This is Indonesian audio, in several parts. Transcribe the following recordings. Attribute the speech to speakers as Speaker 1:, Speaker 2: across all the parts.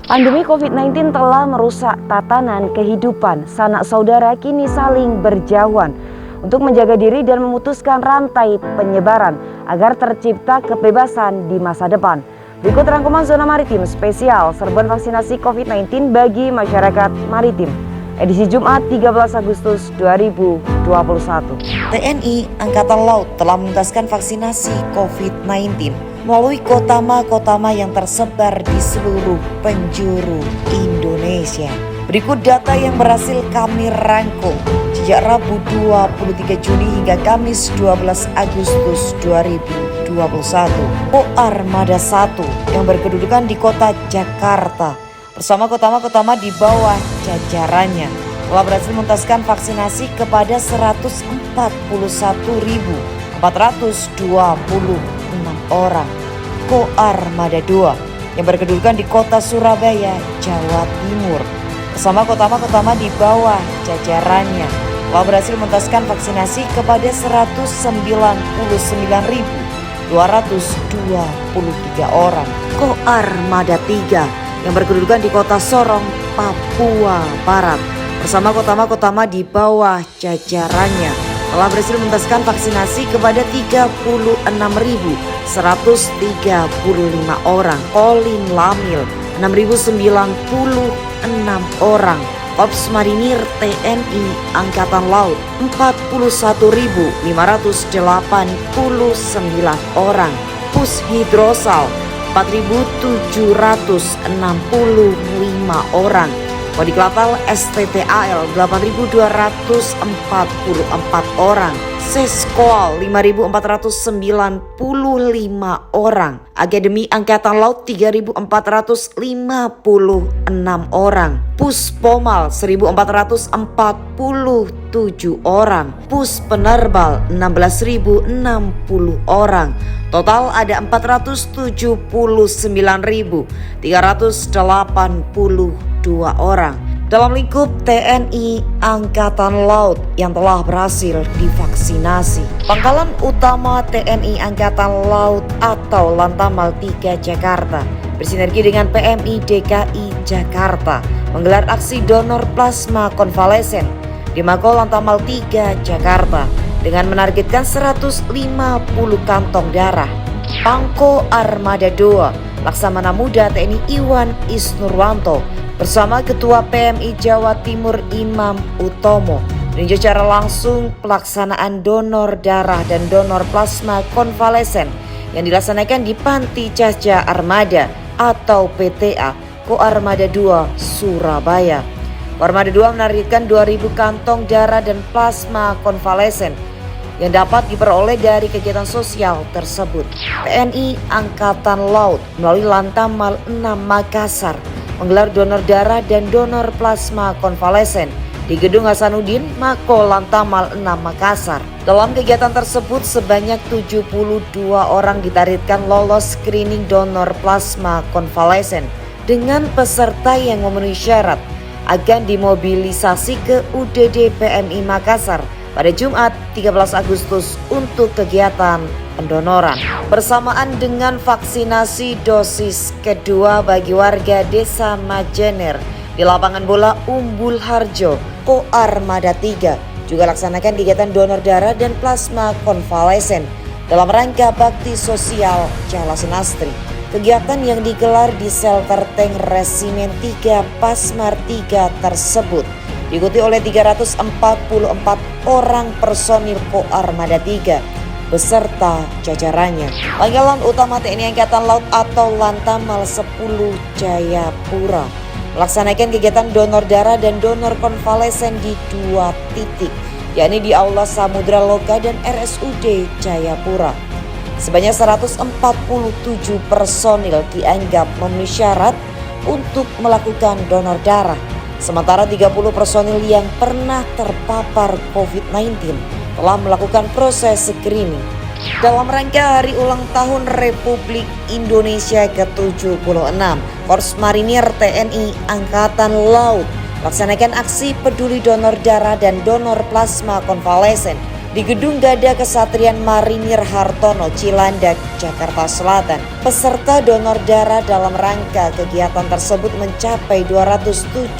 Speaker 1: Pandemi COVID-19 telah merusak tatanan kehidupan. Sanak saudara kini saling berjauhan untuk menjaga diri dan memutuskan rantai penyebaran agar tercipta kebebasan di masa depan. Berikut rangkuman Zona Maritim spesial serbuan vaksinasi COVID-19 bagi masyarakat maritim. Edisi Jumat 13 Agustus 2021.
Speaker 2: TNI Angkatan Laut telah menuntaskan vaksinasi COVID-19 melalui kotama-kotama yang tersebar di seluruh penjuru Indonesia. Berikut data yang berhasil kami rangkum sejak Rabu 23 Juni hingga Kamis 12 Agustus 2021. Armada 1 yang berkedudukan di kota Jakarta bersama kotama-kotama di bawah jajarannya telah berhasil menuntaskan vaksinasi kepada 141.426 orang. Armada 2 yang berkedudukan di kota Surabaya, Jawa Timur bersama kotama-kotama di bawah jajarannya telah berhasil menuntaskan vaksinasi kepada 199.223 orang. Armada 3 yang berkedudukan di kota Sorong, Papua Barat bersama kotama-kotama di bawah jajarannya telah berhasil menuntaskan vaksinasi kepada 36.135 orang. Kolin Lamil 6.096 orang. Korps Marinir TNI Angkatan Laut 41.589 orang. Pus Hidrosal 4.765 orang. Kodiklatal STTAL 8.244 orang. Seskoal 5.495 orang. Akademi Angkatan Laut 3.456 orang. Puspomal 1.447 orang. Pus Penerbal 16.060 orang. Total ada 479.382 orang dalam lingkup TNI Angkatan Laut yang telah berhasil divaksinasi. Pangkalan Utama TNI Angkatan Laut atau Lantamal 3 Jakarta bersinergi dengan PMI DKI Jakarta menggelar aksi donor plasma konvalesen di Mako Lantamal 3 Jakarta dengan menargetkan 150 kantong darah. Pangko Armada 2 Laksamana Muda TNI Iwan Isnurwanto bersama Ketua PMI Jawa Timur Imam Utomo meninjau secara langsung pelaksanaan donor darah dan donor plasma konvalesen yang dilaksanakan di Panti Cahya Armada atau PTA Armada 2 Surabaya. Armada 2 menargetkan 2.000 kantong darah dan plasma konvalesen yang dapat diperoleh dari kegiatan sosial tersebut. TNI Angkatan Laut melalui Lantamal 6 Makassar menggelar donor darah dan donor plasma konvalesen di Gedung Hasanuddin, Mako Lantamal 6 Makassar. Dalam kegiatan tersebut sebanyak 72 orang ditargetkan lolos screening donor plasma konvalesen dengan peserta yang memenuhi syarat akan dimobilisasi ke UDD PMI Makassar pada Jumat 13 Agustus untuk kegiatan pendonoran. Bersamaan dengan vaksinasi dosis kedua bagi warga Desa Majener di lapangan bola Umbul Harjo, Armada 3 juga laksanakan kegiatan donor darah dan plasma konvalesen dalam rangka bakti sosial Jala Senastri. Kegiatan yang digelar di shelter tank Resimen 3 Pasmar 3 tersebut diikuti oleh 344 orang personil Armada 3 beserta jajarannya. Pangkalan Utama TNI Angkatan Laut atau Lantamal 10 Jayapura melaksanakan kegiatan donor darah dan donor konvalesen di 2 titik, yakni di Aula Samudra Loka dan RSUD Jayapura. Sebanyak 147 personil dianggap memenuhi syarat untuk melakukan donor darah, sementara 30 personil yang pernah terpapar COVID-19 telah melakukan proses screening. Dalam rangka hari ulang tahun Republik Indonesia ke-76, Korps Marinir TNI Angkatan Laut melaksanakan aksi peduli donor darah dan donor plasma konvalesen di Gedung Gada Kesatrian Marinir Hartono, Cilandak, Jakarta Selatan. Peserta donor darah dalam rangka kegiatan tersebut mencapai 274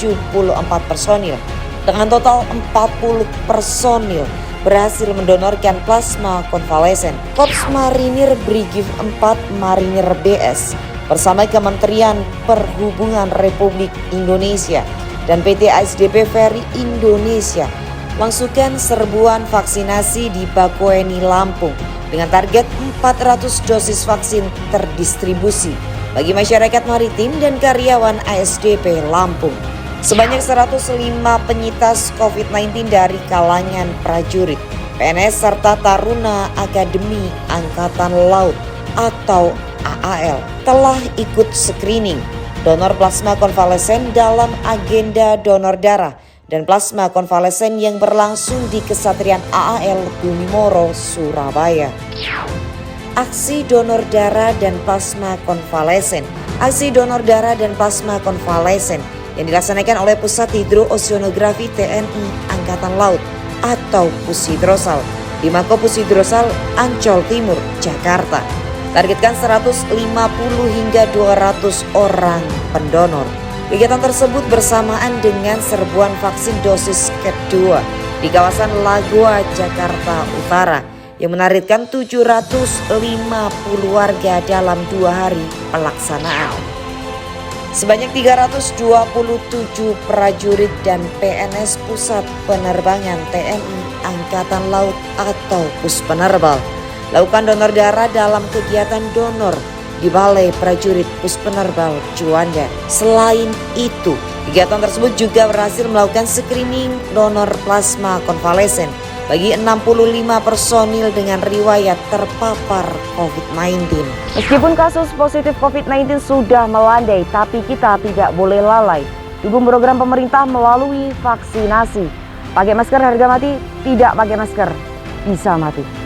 Speaker 2: personil. Dengan total 40 personil berhasil mendonorkan plasma konvalesen. Korps Marinir Brigif 4 Marinir BS bersama Kementerian Perhubungan Republik Indonesia dan PT ASDP Ferry Indonesia langsungkan serbuan vaksinasi di Bakoeni, Lampung dengan target 400 dosis vaksin terdistribusi bagi masyarakat maritim dan karyawan ASDP Lampung. Sebanyak 105 penyintas COVID-19 dari kalangan prajurit, PNS serta Taruna Akademi Angkatan Laut atau AAL telah ikut screening donor plasma konvalesen dalam agenda donor darah dan plasma konvalesen yang berlangsung di Kesatrian AAL Bumi Moro, Surabaya. Aksi donor darah dan plasma konvalesen. Aksi donor darah dan plasma konvalesen yang dilaksanakan oleh Pusat Hidrooceanografi TNI Angkatan Laut atau Pushidrosal di Mako Pushidrosal Ancol Timur, Jakarta. Targetkan 150 hingga 200 orang pendonor. Kegiatan tersebut bersamaan dengan serbuan vaksin dosis kedua di kawasan Lagoa, Jakarta Utara yang menargetkan 750 warga dalam 2 hari pelaksanaan. Sebanyak 327 prajurit dan PNS Pusat Penerbangan TNI Angkatan Laut atau Puspenerbal lakukan donor darah dalam kegiatan donor di Balai Prajurit Puspenerbal Juanda. Selain itu, kegiatan tersebut juga berhasil melakukan screening donor plasma konvalesen bagi 65 personil dengan riwayat terpapar COVID-19.
Speaker 1: Meskipun kasus positif COVID-19 sudah melandai, tapi kita tidak boleh lalai. Dukung program pemerintah melalui vaksinasi. Pakai masker harga mati, tidak pakai masker bisa mati.